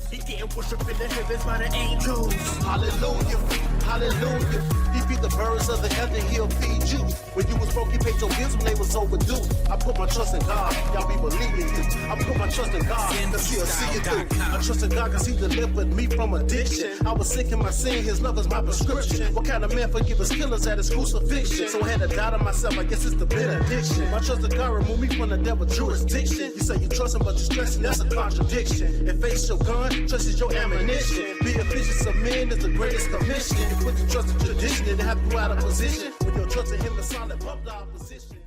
He getting worship in the heavens by the angels. Hallelujah, hallelujah. He feed the birds of the heaven, he'll feed you. When you was broke, he paid your bills when they was overdue. I put my trust in God, y'all be believing you. I put my trust in God, cause he'll see it through. I trust in God cause he delivered me from addiction. I was sick in my sin, his love is my prescription. What kind of man forgive his killers at his crucifixion? So I had to die to myself, I guess it's the benediction. My trust in God remove me from the devil's jurisdiction. You say you trust him, but you're stressing, that's a contradiction. If faith's your gun, trust is your ammunition. Be efficient of men is the greatest commission. You put the trust in tradition and have you out of position. With your trust in him, the solid above the opposition.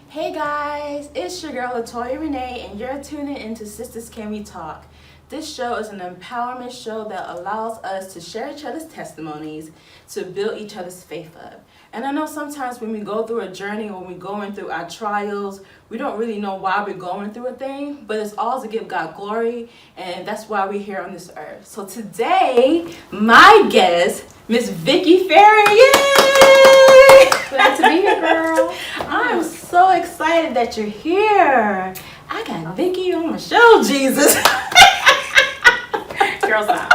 Hey guys, it's your girl Latoya Renee, and you're tuning into Sisters Can We Talk. This show is an empowerment show that allows us to share each other's testimonies to build each other's faith up. And I know sometimes when we go through a journey or we're going through our trials, we don't really know why we're going through a thing, but it's all to give God glory, and that's why we're here on this earth. So today, my guest, Miss Vicki Farrie. Yay! Glad to be here, girl. I'm so excited that you're here. I got Vicki on my show, Jesus. Girl, stop.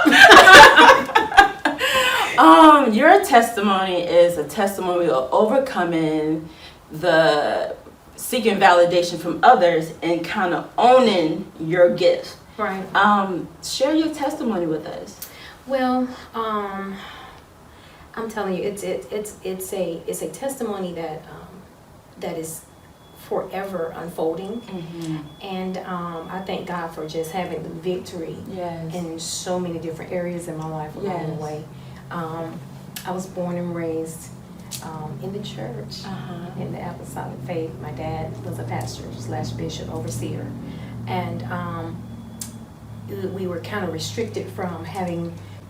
Your testimony is a testimony of overcoming the seeking validation from others and kind of owning your gift. Right. Share your testimony with us. Well, I'm telling you, it's a testimony that is forever unfolding, and I thank God for just having the victory in so many different areas in my life along the way. I was born and raised in the church, in the apostolic faith. My dad was a pastor / bishop, overseer, and we were kind of restricted from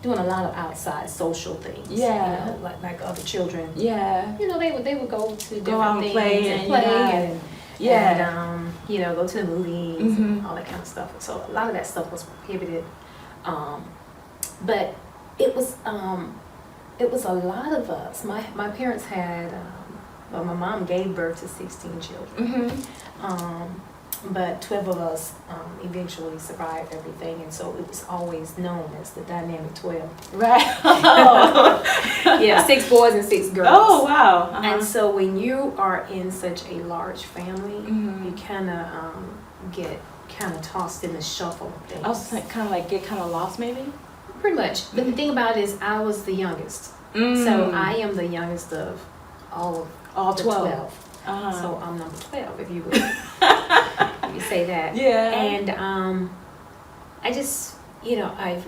doing a lot of outside social things. Yeah. You know, like other children. Yeah. You know, they would go to different out and things play and you know, go to the movies and all that kind of stuff. So a lot of that stuff was prohibited. But it was a lot of us. My parents had well, my mom gave birth to 16 children. But 12 of us eventually survived everything, and so it was always known as the dynamic 12. Right. Yeah, 6 boys and 6 girls. Oh, wow. And so when you are in such a large family, you kind of get tossed in the shuffle of things. I was kind of like get kind of lost, maybe. Pretty much. But the thing about it is, I was the youngest, so I am the youngest of all 12. So I'm number 12, if you would. You say that. Yeah. And I just, you know, I've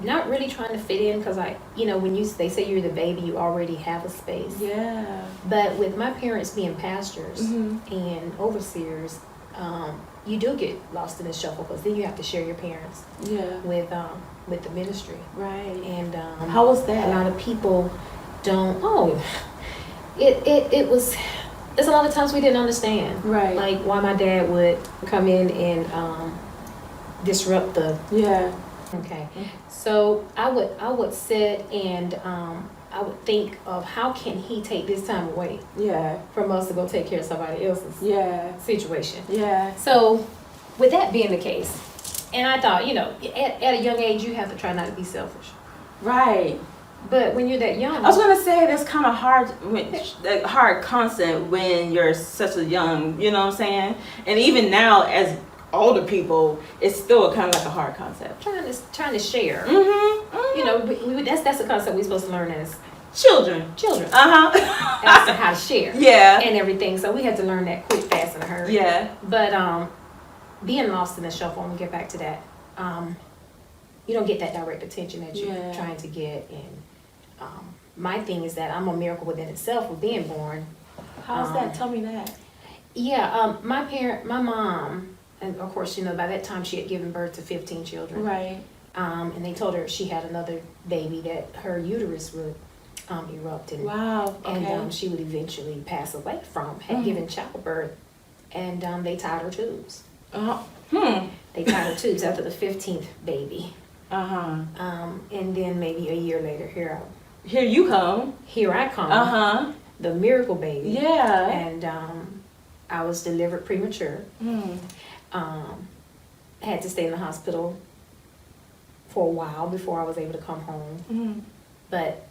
not really trying to fit in, because when they say you're the baby, you already have a space. Yeah. But with my parents being pastors and overseers, you do get lost in the shuffle, because then you have to share your parents with the ministry. Right. And how was that? A lot of people don't. It was. There's a lot of times we didn't understand, right? Like why my dad would come in and disrupt the. Yeah. Okay. So I would sit and I would think of how can he take this time away. Yeah. From us to go take care of somebody else's. Situation. Yeah. So with that being the case, and I thought, at a young age you have to try not to be selfish. Right. But when you're that young, I was gonna say that's kind of hard concept when you're such a young, you know what I'm saying? And even now, as older people, it's still kind of like a hard concept. Trying to share. You know, that's the concept we're supposed to learn as children. As to how to share. Yeah. And everything. So we had to learn that quick, fast, and a hurry. Yeah. But being lost in the shuffle, when we get back to that, you don't get that direct attention that you're trying to get. And my thing is that I'm a miracle within itself with being born. How's that? Tell me that. Yeah, my mom, and of course, by that time she had given birth to 15 children. Right. And they told her if she had another baby that her uterus would erupt. And, wow. Okay. And she would eventually pass away had given childbirth. And they tied her tubes. They tied her tubes after the 15th baby. And then maybe a year later, here you come. Here I come. The miracle baby. Yeah. And I was delivered premature. Had to stay in the hospital for a while before I was able to come home. Mm-hmm. But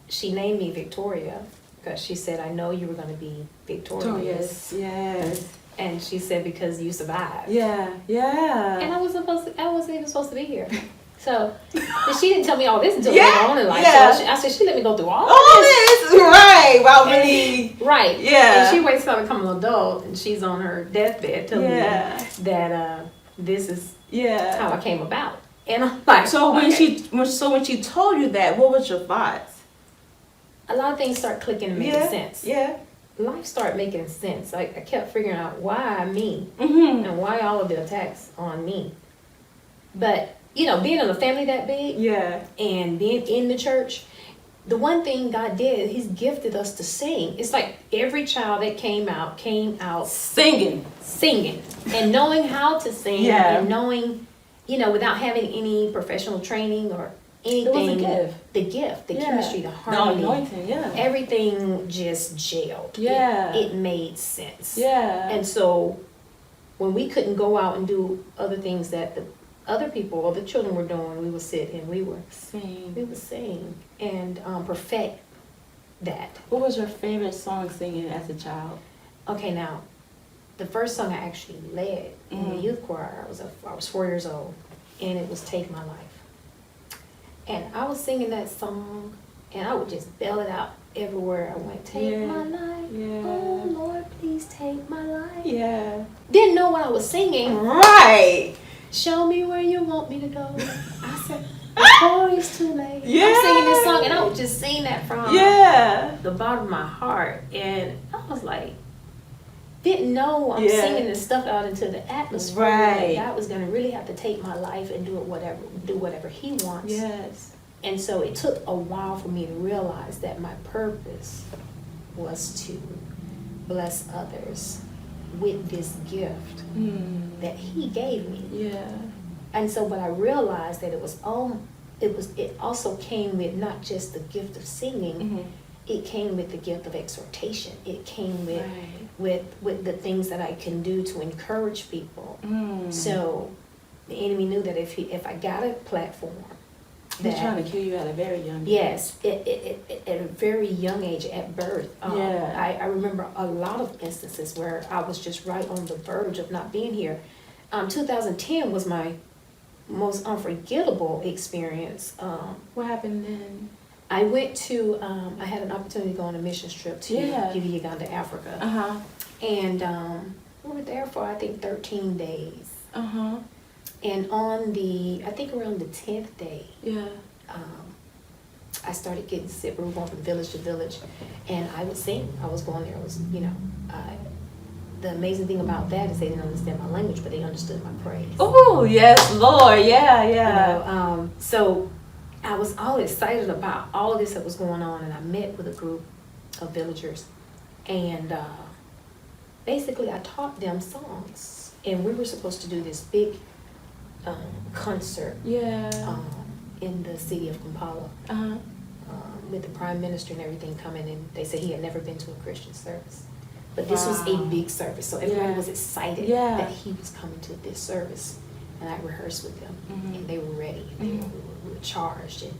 she named me Victoria because she said, I know you were going to be victorious. Yes. And she said, because you survived. Yeah. Yeah. And I wasn't even supposed to be here. So, but she didn't tell me all this until Yeah, later on in life. yeah. So I said, she let me go through all this. Right. Wow, really. Right. Yeah. And she waits till I become an adult and she's on her deathbed telling me that this is how I came about. And I'm like, so when she told you that, what was your thoughts? A lot of things start clicking and making sense. Yeah. Life started making sense. I kept figuring out why me Mm-hmm. and why all of the attacks on me. But, you know, being in a family that big and being in the church, the one thing God did, He's gifted us to sing. It's like every child that came out singing and knowing how to sing and knowing, you know, without having any professional training or anything. The gift, the chemistry, the harmony, the anointing, everything just gelled. Yeah. It made sense. Yeah. And so when we couldn't go out and do other things that the other people or the children were doing, we would sit and we would sing and perfect that. What was your favorite song singing as a child? Okay, now the first song I actually led in the youth choir, I was 4 years old, and it was "Take My Life." And I was singing that song, and I would just bell it out everywhere I went. Take my life, oh Lord, please take my life. Yeah. Didn't know what I was singing. Right. Show me where you want me to go. I said, before it's too late. Yeah. I'm singing this song, and I would just sing that from the bottom of my heart. And I was like, didn't know I'm singing this stuff out into the atmosphere. Right. God was going to really have to take my life and do whatever He wants. Yes. And so it took a while for me to realize that my purpose was to bless others with this gift that He gave me. Yeah. And so, but I realized that it also came with not just the gift of singing. It came with the gift of exhortation. It came with the things that I can do to encourage people. So the enemy knew that if I got a platform, He's trying to kill you at a very young age. Yes, at a very young age, at birth. I remember a lot of instances where I was just right on the verge of not being here. 2010 was my most unforgettable experience. What happened then? I went to, I had an opportunity to go on a missions trip to Uganda, Africa. And we were there for, I think, 13 days. And on I think around the 10th day, I started getting sick. We were going from village to village, and I would sing. I was going there. I was, the amazing thing about that is they didn't understand my language, but they understood my praise. Oh, yes, Lord. Yeah. So I was all excited about all of this that was going on, and I met with a group of villagers, and basically I taught them songs, and we were supposed to do this big concert in the city of Kampala with the prime minister and everything coming, and they said he had never been to a Christian service. But this was a big service, so everybody was excited that he was coming to this service. And I rehearsed with them, and they were ready. We were charged. And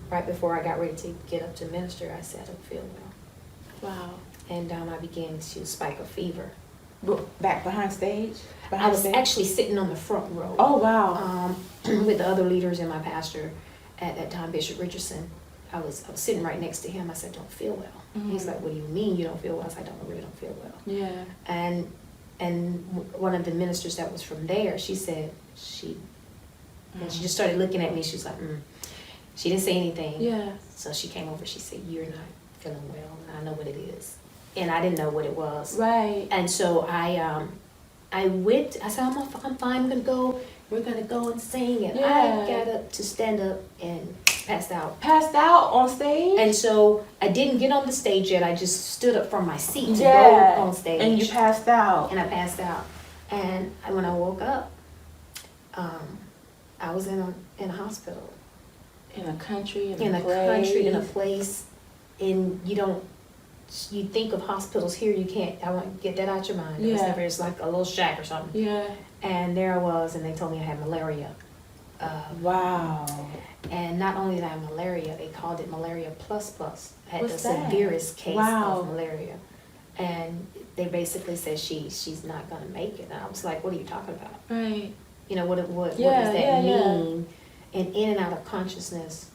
right before I got ready to get up to minister, I said, I don't feel well. Wow. And I began to spike a fever. Back behind stage? I was actually sitting on the front row. Oh, wow. With the other leaders and my pastor at that time, Bishop Richardson. I was sitting right next to him. I said, don't feel well. He's like, what do you mean you don't feel well? I said, I really don't feel well. Yeah. And one of the ministers that was from there, she said, and she just started looking at me. She was like, She didn't say anything. Yeah. So she came over. She said, you're not feeling well. And I know what it is. And I didn't know what it was. Right. And so I went. I said, I'm fine. I'm gonna go. We're gonna go and sing. And I got up to stand up and passed out. Passed out on stage? And so I didn't get on the stage yet. I just stood up from my seat to go on stage. And you passed out. And I passed out. And when I woke up, I was in a hospital. In a country, in a place, and you think of hospitals here, I want to get that out your mind. It's like a little shack or something. Yeah. And there I was, and they told me I had malaria. Wow. And not only did I have malaria, they called it malaria plus. I had What's the that? severest case Wow. of malaria. And they basically said she's not gonna make it. And I was like, what are you talking about? Right. You know, what does Yeah, that yeah, yeah. mean? And in and out of consciousness.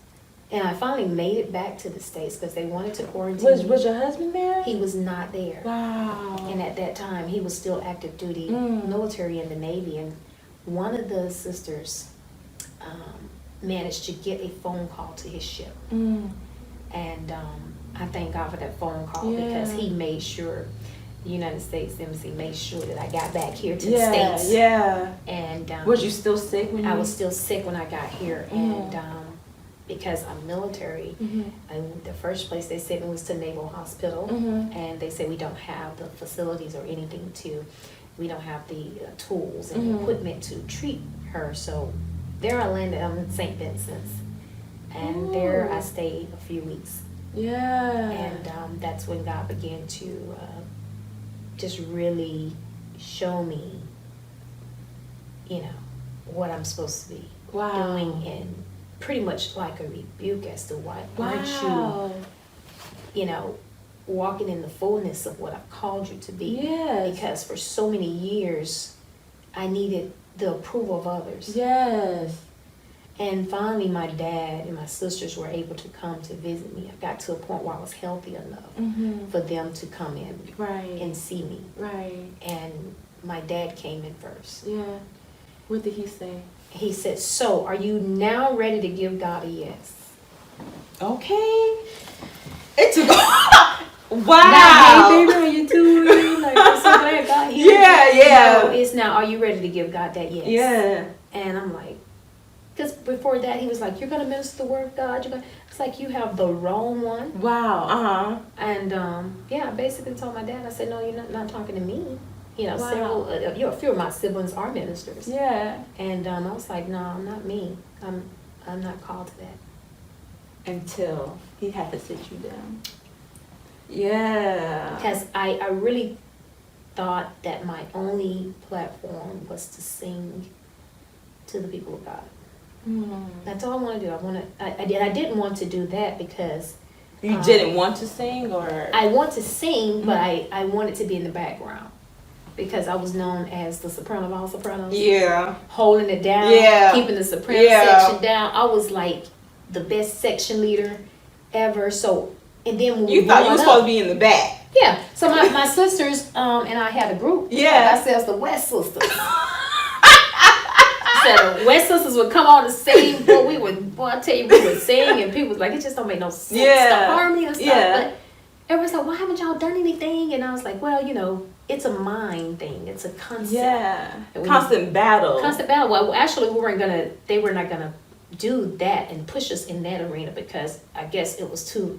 And I finally made it back to the States because they wanted to quarantine me. Was your husband there? He was not there. Wow. And at that time, he was still active duty military in the Navy. And one of the sisters managed to get a phone call to his ship. And I thank God for that phone call because he made sure, the United States Embassy made sure that I got back here to the States. Yeah. And was you still sick when you? I was still sick when I got here. And because I'm military, and the first place they sent me was to Naval Hospital. And they said we don't have the facilities or anything we don't have the tools and equipment to treat her. So there I landed in St. Vincent's. And there I stayed a few weeks. Yeah. And that's when God began to just really show me, what I'm supposed to be doing, and pretty much like a rebuke as to why aren't you, walking in the fullness of what I've called you to be. Yes. Because for so many years, I needed the approval of others. Yes. And finally, my dad and my sisters were able to come to visit me. I got to a point where I was healthy enough for them to come in and see me. Right. And my dad came in first. Yeah. What did he say? He said, "So, are you now ready to give God a yes?" Okay. It took. Wow. Now, hey, baby, how you doing? Like, I'm so glad God healed you. Yeah. No, it's now, are you ready to give God that yes? Yeah. And I'm like, because before that, he was like, you're going to minister the word of God. It's like, you have the wrong one. Wow. And, I basically told my dad, I said, no, you're not talking to me. Wow. Several, a few of my siblings are ministers. Yeah. And I was like, no, not me. I'm not called to that. Until he had to sit you down. Yeah. Because I really thought that my only platform was to sing to the people of God. That's all I want to do. I didn't want to do that because you didn't want to sing, or I want to sing, but I wanted to be in the background because I was known as the soprano of all sopranos. Yeah. Holding it down. Yeah. Keeping the soprano section down. I was like the best section leader ever. So, and then when you thought you were supposed to be in the back. Yeah. So my sisters and I had a group. Yeah. Ourselves the West Sisters. So the West Sisters would come on the scene, I tell you, we would sing, and people was like, it just don't make no sense, the harmony and stuff. But everyone's like, why haven't y'all done anything? And I was like, well, it's a mind thing, it's a concept. Yeah. Constant battle. Well, actually, they were not gonna do that and push us in that arena because I guess it was too,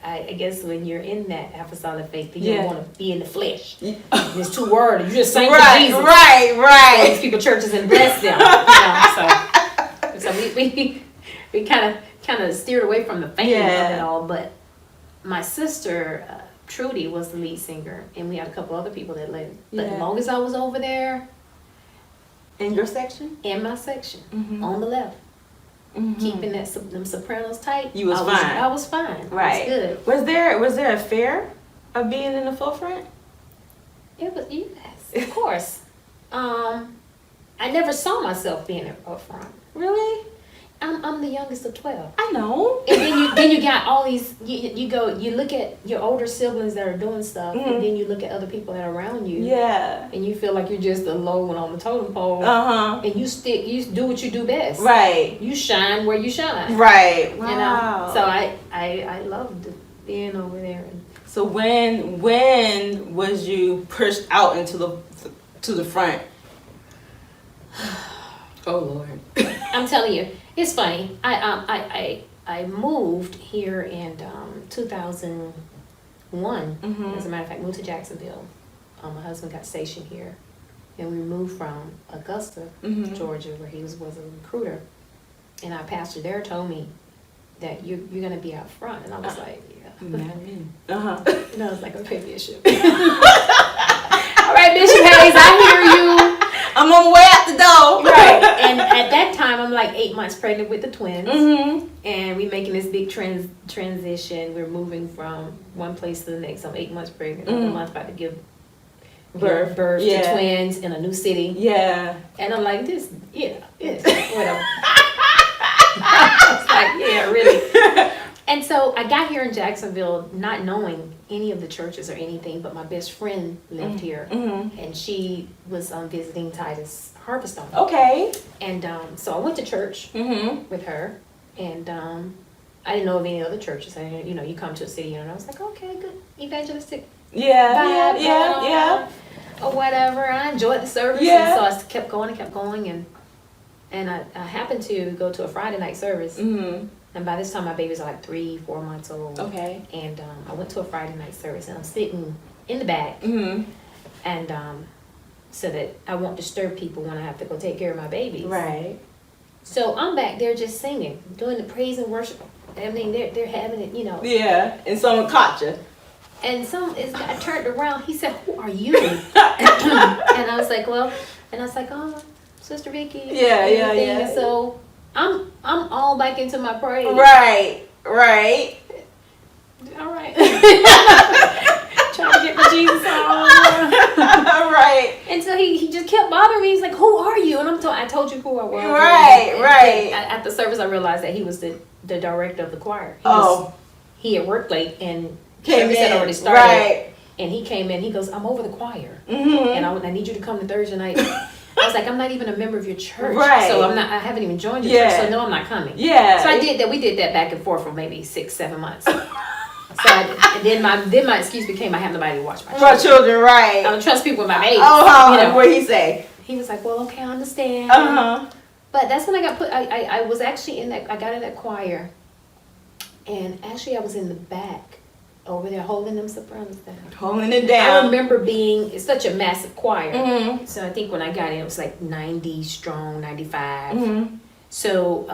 I guess when you're in that apostolic faith, you don't want to be in the flesh. It's too wordy. You just sing for Jesus. Right. These people churches and bless them. So we kind of steered away from the fame of it all. But my sister Trudy was the lead singer, and we had a couple other people that led. But as long as I was over there, in your section, in my section, on the left. Keeping them sopranos tight. You was fine. I was fine. Right. I was good. Was there a fear of being in the forefront? It was, yes, of course. I never saw myself being up front. Really? I'm the youngest of 12. I know. And then you got all these. You look at your older siblings that are doing stuff, and then you look at other people that are around you. Yeah. And you feel like you're just the low one on the totem pole. And you do what you do best. Right. You shine where you shine. Right. Wow. So I loved being over there. So when was you pushed out into the front? Oh Lord. I'm telling you, it's funny. I moved here in 2001. As a matter of fact, moved to Jacksonville. My husband got stationed here, and we moved from Augusta, Georgia, where he was a recruiter. And our pastor there told me that you're gonna be out front, and I was like, yeah. And I was like, okay, Bishop. All right, Bishop Hayes, I hear you. I'm on my way out the door. Right. And at that time, I'm like 8 months pregnant with the twins. Mm-hmm. And we're making this big transition. We're moving from one place to the next. I'm 8 months pregnant. Another month about to give birth to twins in a new city. Yeah. And I'm like, this, whatever. I was like, yeah, really. And so I got here in Jacksonville not knowing any of the churches or anything, but my best friend lived here. And she was visiting Titus Harvest Home. Okay. And so I went to church with her. And I didn't know of any other churches. I didn't, you come to a city and I was like, okay, good evangelistic vibe, or whatever. I enjoyed the service, and so I kept going, and I happened to go to a Friday night service, and by this time my babies are like 3-4 months old. Okay. And I went to a Friday night service, and I'm sitting in the back, and so that I won't disturb people when I have to go take care of my babies. Right. So I'm back there just singing, doing the praise and worship. I mean, they're having it, Yeah, and someone caught you. And I turned around. He said, "Who are you?" And I was like, "Oh, Sister Vicki." Yeah. And so I'm all back into my praise. Right. All right. Trying to get my Jesus on. Right. And so he just kept bothering me. He's like, "Who are you?" And I told you who I was. Right. At the service, I realized that he was the director of the choir. He had worked late and Came in. had already started. Right. And he came in. He goes, "I'm over the choir, Mm-hmm. and I need you to come to Thursday night." I was like, "I'm not even a member of your church, Right. so I haven't even joined your church, so no, I'm not coming." Yeah. So I did that. We did that back and forth for maybe 6-7 months. And then my excuse became I have nobody to watch my children. Right. I don't trust people with my babies. What did he say? He was like, "Well, okay, I understand." But that's when I got put. I was actually in that. I got in that choir, and actually I was in the back over there holding them sopranos down. Holding it down. I remember it's such a massive choir. So I think when I got in, it was like 90 strong, 95. So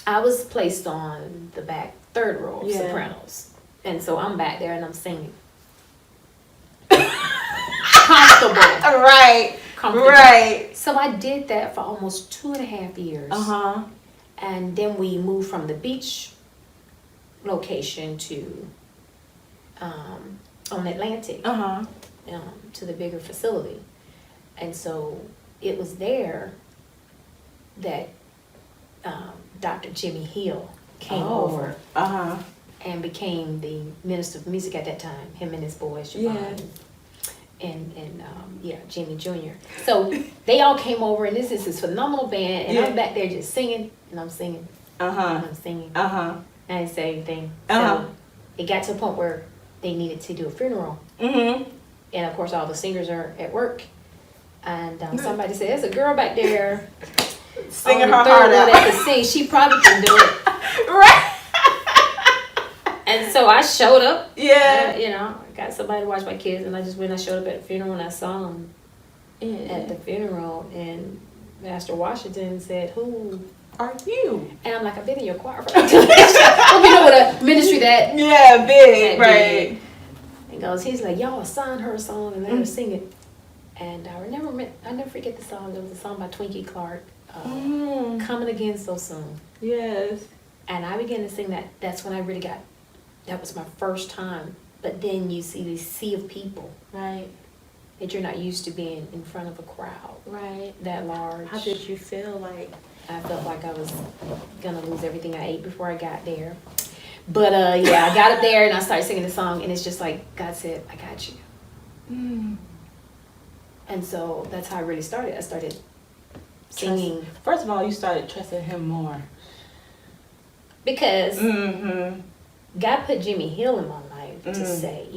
I was placed on the back third row of sopranos. And so I'm back there and I'm singing. Comfortable. Right. Comfortable. Right. So I did that for almost 2.5 years. And then we moved from the beach location to on Atlantic to the bigger facility. And so it was there that Dr. Jimmy Hill came over and became the minister of music at that time, him and his boys, Javon and Jimmy Jr. So they all came over, and this is this phenomenal band, and I'm back there just singing, and I'm singing, and I'm singing. I didn't say anything. So it got to a point where they needed to do a funeral. And of course all the singers are at work. And somebody said, "There's a girl back there singing her heart out that can sing. She probably can do it." Right. And so I showed up. Yeah. I got somebody to watch my kids, and I just went. I showed up at the funeral, and I saw them at the funeral. And Master Washington said, "Who are you?" And I'm like, "I've been in your choir for like 2 years." With a ministry that big, right? And he's like, "Y'all assign her a song and let her sing it." And I never forget the song. There was a song by Twinkie Clark, "Coming Again So Soon." Yes. And I began to sing that. That's when I really that was my first time. But then you see this sea of people. Right. That you're not used to being in front of a crowd. Right. That large. How did you feel like? I felt like I was going to lose everything I ate before I got there. But I got up there and I started singing the song, and it's just like God said, "I got you." And so that's how I really started. I started singing. First of all, you started trusting Him more. Because God put Jimmy Hill in my life to say,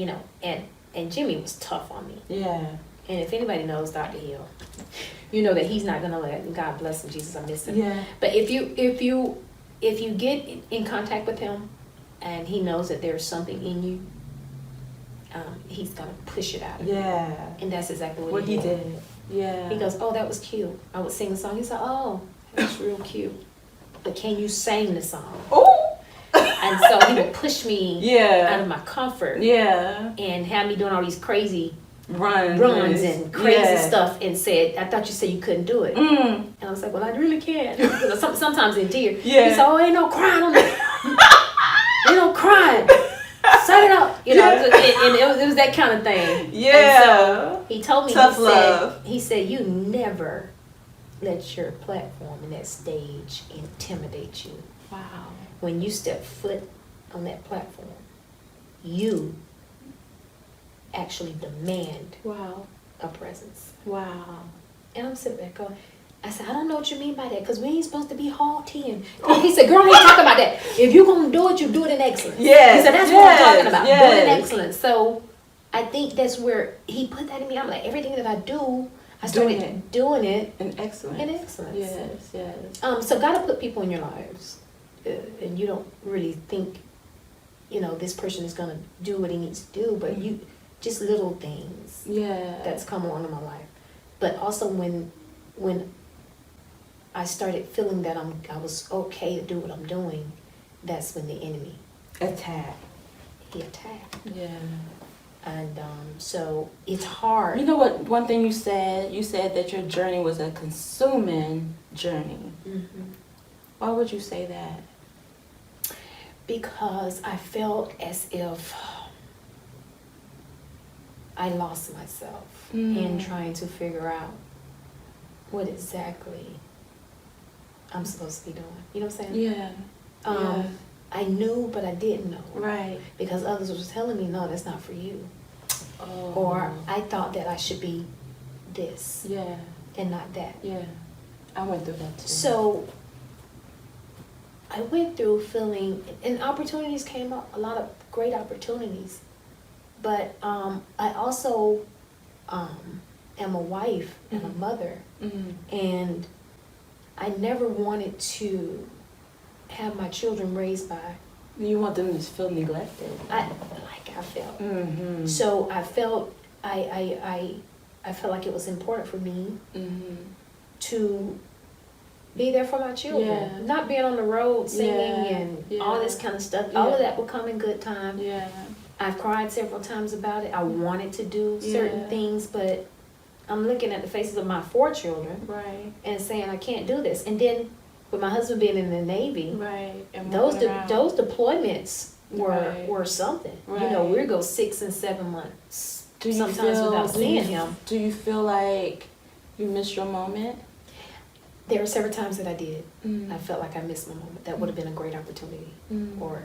and Jimmy was tough on me. Yeah. And if anybody knows Dr. Hill, you know that he's not gonna let, God bless him, Jesus, I miss him. Yeah. But if you get in contact with him, and he knows that there's something in you, he's gonna push it out of you. Yeah. And that's exactly what he did. Yeah. He goes, "Oh, that was cute." I would sing a song. He said, "Oh, that's real cute. But can you sing the song?" Oh. And so he would push me out of my comfort. Yeah. And have me doing all these crazy runs and crazy stuff and said, I thought you said you couldn't do it. And I was like, well, I really can. Sometimes in tears. Yeah. He said, oh, ain't no crying on that. Ain't no crying. Set it up. You know, and it was that kind of thing. Yeah. And so he told me, Tough love. He said, you never let your platform and that stage intimidate you. Wow. When you step foot on that platform, you actually demand a presence. Wow. And I'm sitting back going, I said, I don't know what you mean by that, because we ain't supposed to be haughty. And he said, girl, we ain't talking about that. If you're going to do it, you do it in excellence. Yes. He said, that's what I'm talking about. Yes. Do it in excellence. So I think that's where he put that in me. I'm like, everything that I do, I started doing it in excellence. In excellence. Yes. So God will put people in your lives, and you don't really think, you know, this person is going to do what he needs to do, but you just little things that's come along in my life. But also when I started feeling that I was okay to do what I'm doing, that's when the enemy attacked. He attacked. Yeah. And so it's hard. You know what? One thing you said that your journey was a consuming journey. Mm-hmm. Why would you say that? Because I felt as if I lost myself in trying to figure out what exactly I'm supposed to be doing. You know what I'm saying? Yeah. I knew, but I didn't know. Right. Because others were telling me, no, that's not for you. Oh. Or I thought that I should be this. Yeah. And not that. Yeah. I went through that too. So I went through feeling, and opportunities came up, a lot of great opportunities. But I also am a wife and a mother. Mm-hmm. And I never wanted to have my children raised by. You want them to feel neglected. I felt. Mm-hmm. So I felt I felt like it was important for me to be there for my children. Yeah. Not being on the road singing and all this kind of stuff. All of that would come in good time. Yeah. I've cried several times about it. I wanted to do certain things, but I'm looking at the faces of my 4 children, right, and saying I can't do this. And then with my husband being in the Navy, right, and those deployments were something. Right. You know, we go 6 and 7 months without seeing him. Do you feel like you missed your moment? There were several times that I did. I felt like I missed my moment. That would have been a great opportunity, or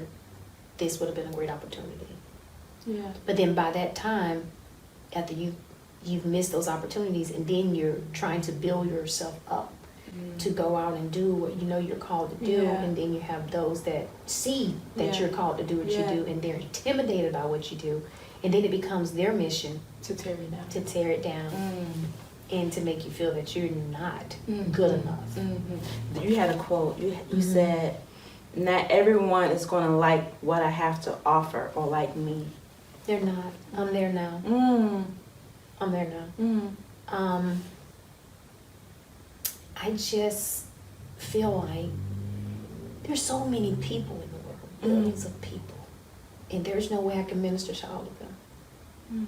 this would have been a great opportunity. Yeah. But then by that time, after you've missed those opportunities, and then you're trying to build yourself up to go out and do what you know you're called to do, and then you have those that see that you're called to do what you do, and they're intimidated by what you do, and then it becomes their mission to tear it down. To tear it down. And to make you feel that you're not good enough. You had a quote. You said, "Not everyone is going to like what I have to offer or like me." They're not. I'm there now. I'm there now. I just feel like there's so many people in the world, billions of people, and there's no way I can minister to all of them.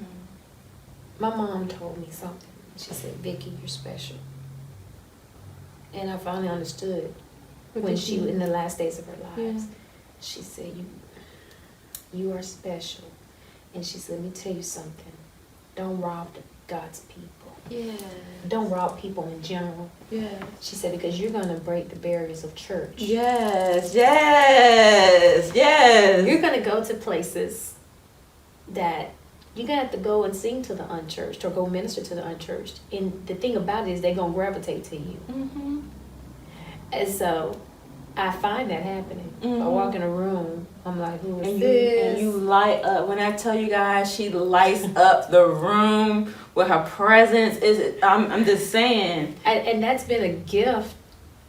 My mom told me something. She said, "Vicki, you're special." And I finally understood when she was in the last days of her lives. Yeah. She said, you are special. And she said, "Let me tell you something. Don't rob God's people. Yeah. Don't rob people in general." Yeah. She said, "Because you're going to break the barriers of church." Yes. You're going to go to places that you're going to have to go and sing to the unchurched or go minister to the unchurched. And the thing about it is they're going to gravitate to you. And so I find that happening. I walk in a room, I'm like, who is this? And you light up. When I tell you guys, she lights up the room with her presence. I'm just saying. And that's been a gift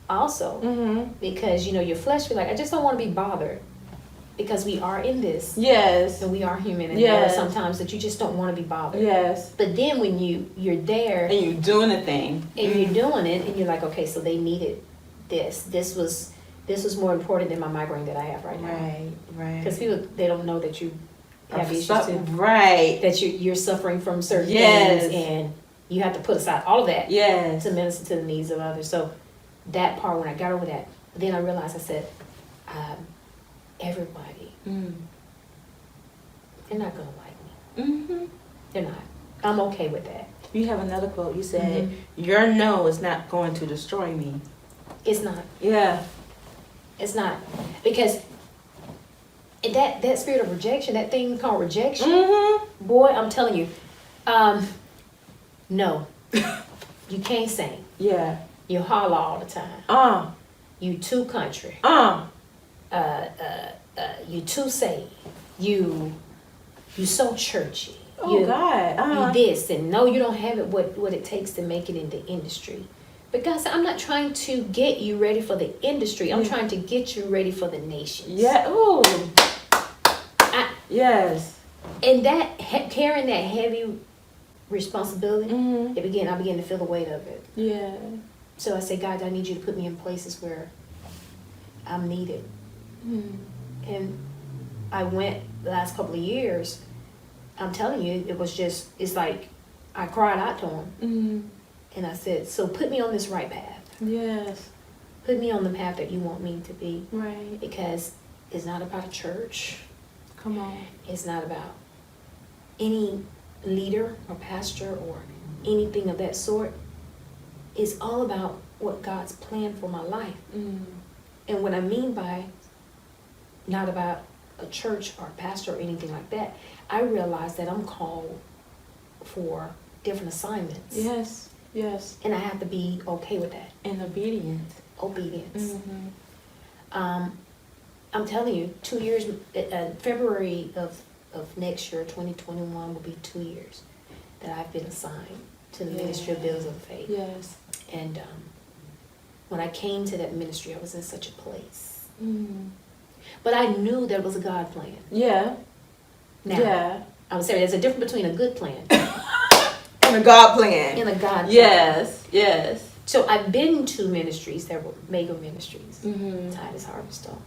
also. Because, you know, your flesh be like, I just don't want to be bothered. Because we are in this. Yes. And we are human. And there are sometimes that you just don't want to be bothered. Yes. But then when you're there. And you're doing a thing. And you're doing it. And you're like, okay, so they needed this. This was more important than my migraine that I have right now. Right. Because people, they don't know that have issues too. Right. That you're suffering from certain Yes. things, and you have to put aside all of that Yes. to minister to the needs of others. So that part, when I got over that, then I realized, I said, everybody, they're not gonna like me. Mm-hmm. They're not. I'm okay with that. You have another quote. You said, "Your no is not going to destroy me." It's not. Yeah. It's not, because that spirit of rejection, that thing called rejection, boy, I'm telling you, no, you can't sing. Yeah. You holler all the time. You too country. You too saved. You so churchy. Oh, God. You this, and no, you don't have it what it takes to make it in the industry. But God said, I'm not trying to get you ready for the industry. I'm trying to get you ready for the nations. Yeah. Ooh. Yes. And that carrying that heavy responsibility, I began to feel the weight of it. Yeah. So I said, God, I need you to put me in places where I'm needed. And I went the last couple of years. I'm telling you, it's like I cried out to him. And I said, so put me on this right path. Yes. Put me on the path that you want me to be. Right. Because it's not about a church. Come on. It's not about any leader or pastor or anything of that sort. It's all about what God's plan for my life. And what I mean by not about a church or a pastor or anything like that, I realize that I'm called for different assignments. Yes. Yes. And I have to be okay with that. And obedience. I'm telling you, 2 years, February of next year, 2021, will be 2 years that I've been assigned to the Ministry of Bills of Faith. Yes. And when I came to that ministry, I was in such a place. But I knew there was a God plan. Yeah. Now, I would say there's a difference between a good plan and a God plan. and a God plan. Yes. Yes. So I've been to ministries that were mega ministries. Titus Harvestal.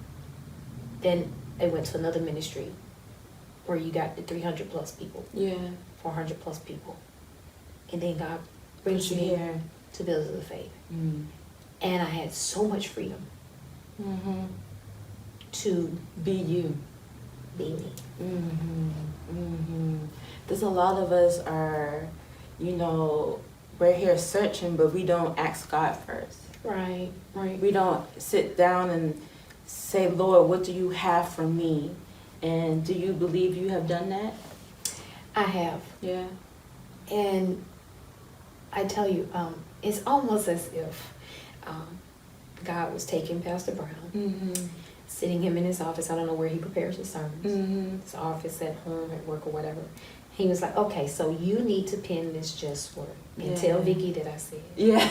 Then I went to another ministry where you got the 300 plus people. 400 plus people. And then God brings me here to Bills of the Faith. And I had so much freedom to be you. Be me. There's a lot of us are, we're here searching, but we don't ask God first. Right. We don't sit down and say, Lord, what do you have for me? And do you believe you have done that? I have. Yeah. And I tell you, it's almost as if God was taking Pastor Brown, sitting him in his office. I don't know where he prepares his sermons. His office, at home, at work, or whatever. He was like, okay, so you need to pen this just word. And tell Vicki that I said. Yeah.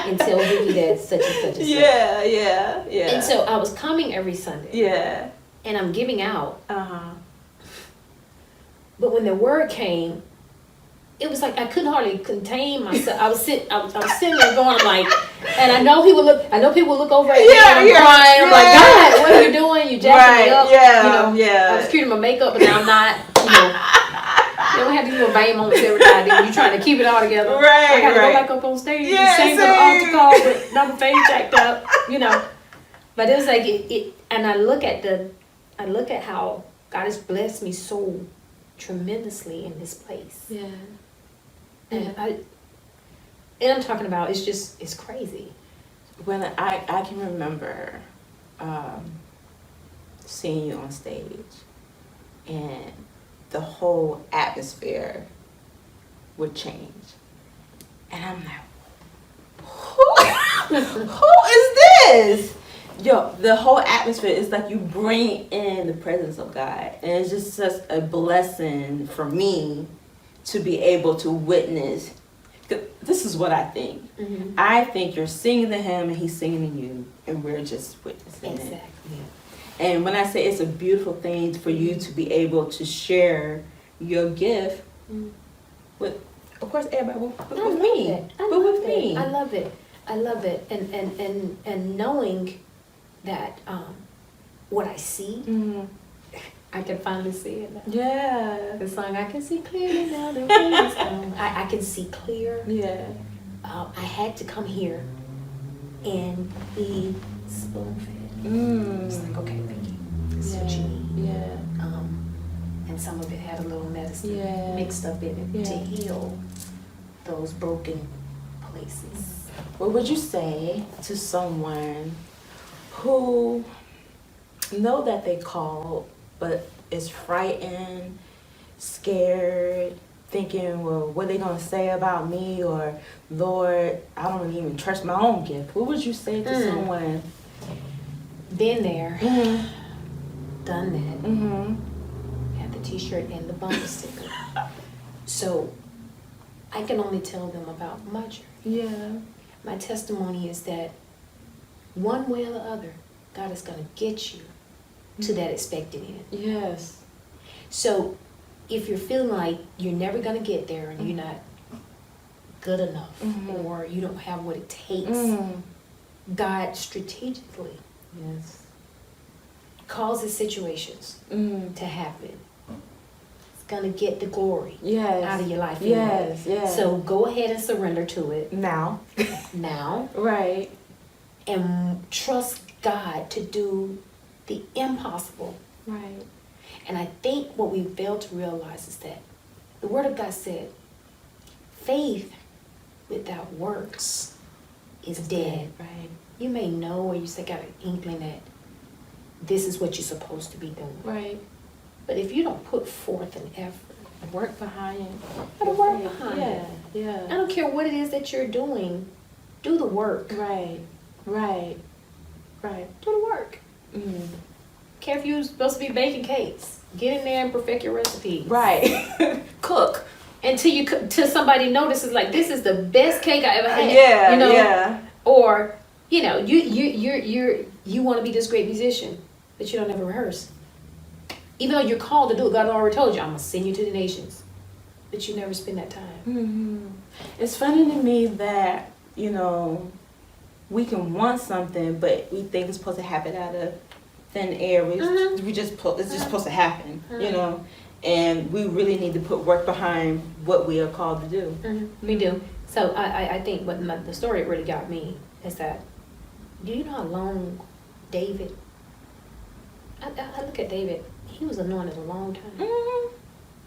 And tell Vicki that such and such and such. Yeah. And so I was coming every Sunday. Yeah. And I'm giving out. But when the word came, it was like I couldn't hardly contain myself. I was sitting there going, I'm like, and I know people look over at me and I'm crying. I'm like, God, what are you doing? You jacking me up. I was cute in my makeup, but now I'm not. You don't have to do a bang moments every now and then. You're trying to keep it all together. I gotta go back up on stage and sing for the altar call, but not my face jacked up. But it was like it. And I look at how God has blessed me so tremendously in this place. Yeah. And I'm talking about, it's crazy. When I can remember seeing you on stage, and the whole atmosphere would change. And I'm like, who is this? Yo, the whole atmosphere is like you bring in the presence of God. And it's just such a blessing for me to be able to witness. This is what I think. I think you're singing to him and he's singing to you, and we're just witnessing it. And when I say it's a beautiful thing for you to be able to share your gift with, of course, everybody, but with me. I love it. And knowing that what I see, I can finally see it now. Yeah. The song, I can see clearly now, the rain is gone. I can see clear. Yeah. I had to come here and be spoon-fed. It's like, okay, Vicki, this is what you need. Yeah. And some of it had a little medicine mixed up in it to Yeah. heal those broken places. What would you say to someone who know that they called, but is frightened, scared, thinking, well, what are they going to say about me? Or, Lord, I don't even trust my own gift. What would you say to someone? Been there, done that. Mm-hmm. Had the t-shirt and the bumper sticker. So I can only tell them about my journey. Yeah. My testimony is that one way or the other, God is going to get you to that expected end. Yes. So if you're feeling like you're never going to get there and you're not good enough or you don't have what it takes, God strategically causes situations to happen. It's going to get the glory out of your life. Yes, yes. So go ahead and surrender to it. Now. Right. And trust God to do the impossible. Right. And I think what we fail to realize is that the Word of God said, faith without works is dead. Right. You may know or you say got an inkling that this is what you're supposed to be doing. Right. But if you don't put forth an effort, Work behind it. gotta work behind Yeah. it. I Yeah. don't care what it is that you're doing, do the work. Right. Right. Right. Do the work. Care if you're supposed to be baking cakes. Get in there and perfect your recipe. Right. Cook. Till somebody notices, like, this is the best cake I ever had. Yeah. You know? Yeah. Or, you know, you want to be this great musician, but you don't ever rehearse. Even though you're called to do it, God already told you, I'm gonna send you to the nations, but you never spend that time. It's funny to me that, you know, we can want something, but we think it's supposed to happen out of thin air. It's just supposed to happen, you know. And we really need to put work behind what we are called to do. We do. So I think what the story that really got me is that, do you know how long David, I look at David, he was anointed a long time. He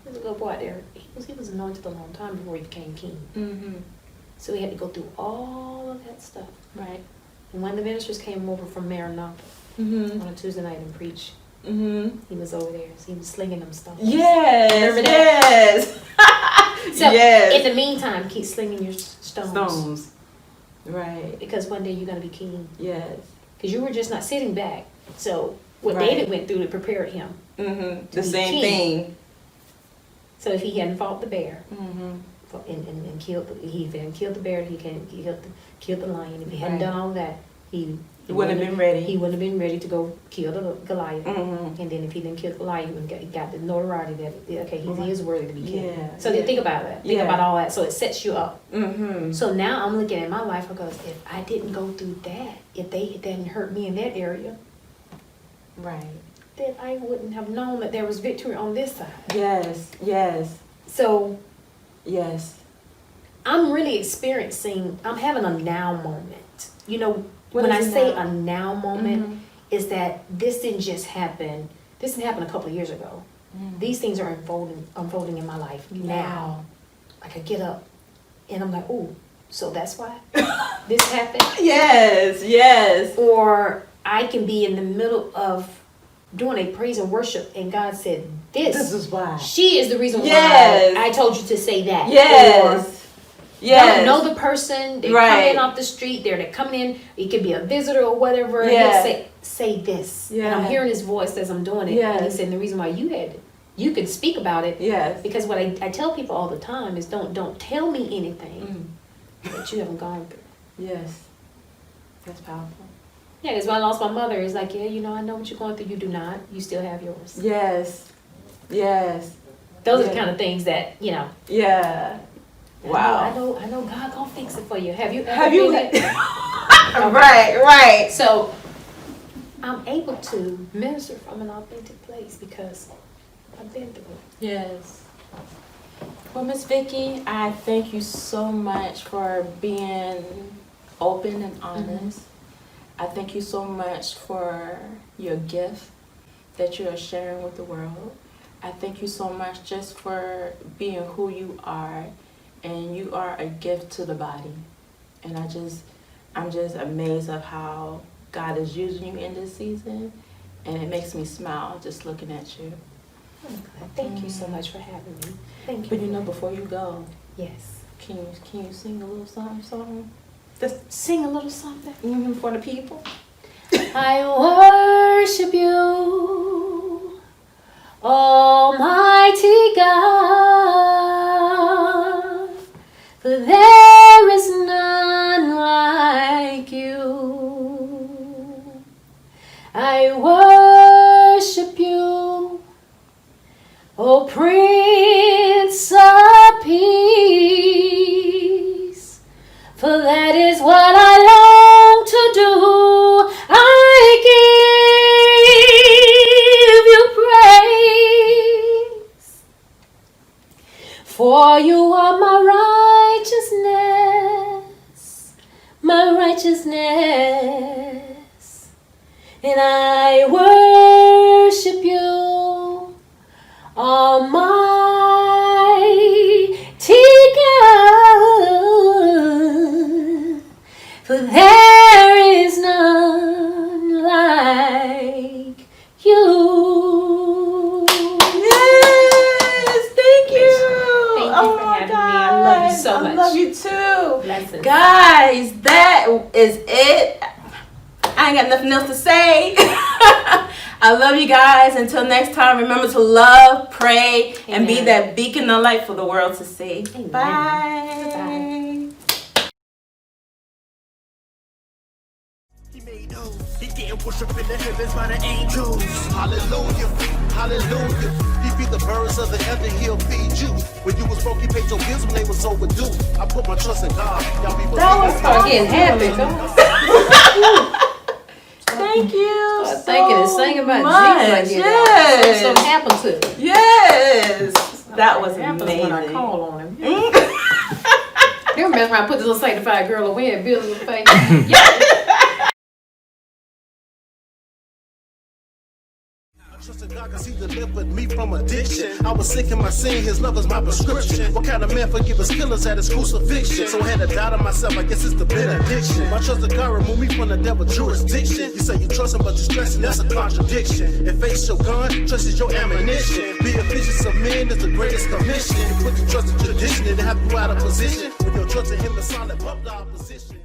was a little boy there. He was anointed a long time before he became king. So he had to go through all of that stuff. Right. And when the ministers came over from Maranatha on a Tuesday night and preached, he was over there. So he was slinging them stuff. Yes. Remember that? Yes. So yes. in the meantime, keep slinging your stones. Right. Because one day you're going to be king. Yes. Because you were just not sitting back. So what Right. David went through to prepare him. The be same king. thing. So if he hadn't fought the bear and killed the bear, he killed the lion. If he hadn't done all that, he wouldn't have been ready. He wouldn't have been ready to go kill the Goliath. Mm-hmm. And then if he didn't kill Goliath, he wouldn't got the notoriety that, okay, he is worthy to be killed. Yeah. So think about that. Think about all that. So it sets you up. So now I'm looking at my life because if I didn't go through that, if they didn't hurt me in that area, Right. then I wouldn't have known that there was victory on this side. Yes. Yes. So Yes. I'm really I'm having a now moment. You know, when I say a now moment, is that this didn't just happen. This didn't happen a couple of years ago. These things are unfolding in my life now. Like I get up and I'm like, oh, so that's why this happened? Yes. Yes. Or I can be in the middle of doing a praise and worship and God said, this is why. She is the reason Yes. why I told you to say that. Yes. Or, yes. don't know the person, they're Right. coming in off the street, they're coming in, it could be a visitor or whatever, and Yeah. he'll say this. Yeah. And I'm hearing his voice as I'm doing it. Yes. And he said the reason why you could speak about it. Yes. Because what I tell people all the time is don't tell me anything that you haven't gone through. Yes. That's powerful. Yeah, because when I lost my mother, it's like, yeah, you know, I know what you're going through. You do not. You still have yours. Yes. Yes. Those are the kind of things that, you know. Yeah. Wow. I know God gonna fix it for you. Have you Have you been Right. So I'm able to minister from an authentic place because I've been through it. Yes. Well, Miss Vicki, I thank you so much for being open and honest. I thank you so much for your gift that you are sharing with the world. I thank you so much just for being who you are, and you are a gift to the body. And I'm just amazed of how God is using you in this season, and it makes me smile just looking at you. Thank you so much for having me. Thank you. But you know, before you go, Yes. can you sing a little something? Just sing a little something. For the people. I worship you, Almighty God, for there is none like you. I worship you, O Prince of Peace, for that is what I long to do. I give you praise, for you are my righteousness, and I worship you, Almighty God, for there is none like you. Yes, thank you. Thank you for having me. I love you so much. I love you too. Blessings. Guys, that is it. I ain't got nothing else to say. I love you guys. Until next time, remember to love, pray, and be Amen. that beacon of light for the world to see. Amen. Bye. Bye. He made those. He getting worship in the heavens by the angels. Hallelujah, hallelujah. He feed the birds of the heaven, he'll feed you. When you was broke, he paid your bills when they was overdue. I put my trust in God. Y'all be Start getting happy. Come on. Thank you. Start thinking and singing about much. Jesus. Yes. Something happened to him. Yes. That was Happens amazing. when I call on him. You remember when I put this little sanctified girl away and Billy was face? I trust in God cause he delivered me from addiction. I was sick in my sin, his love is my prescription. What kind of man forgive his killers at his crucifixion? So I had to die to myself, I guess it's the benediction. My trust in God remove me from the devil's jurisdiction. You say you trust him, but you're stressing, that's a contradiction. If faith's your gun, trust is your ammunition. Be efficient of men is the greatest commission. You put your trust in tradition and have you out of position. When your trust in him is solid, above the opposition.